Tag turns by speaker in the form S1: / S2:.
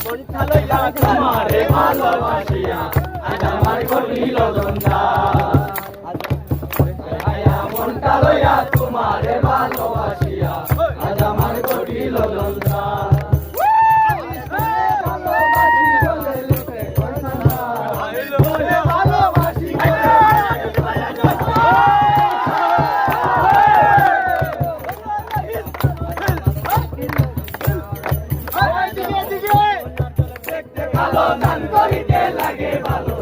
S1: মনটা লইয়া তোমারে ভালোবাসিয়া আজ আমার ঘটিল জঞ্জাল মনটা লইয়া তোমারে ভালোবাসিয়া আজ আমার ঘটিল জঞ্জাল ভালো গান করিতে লাগে ভালো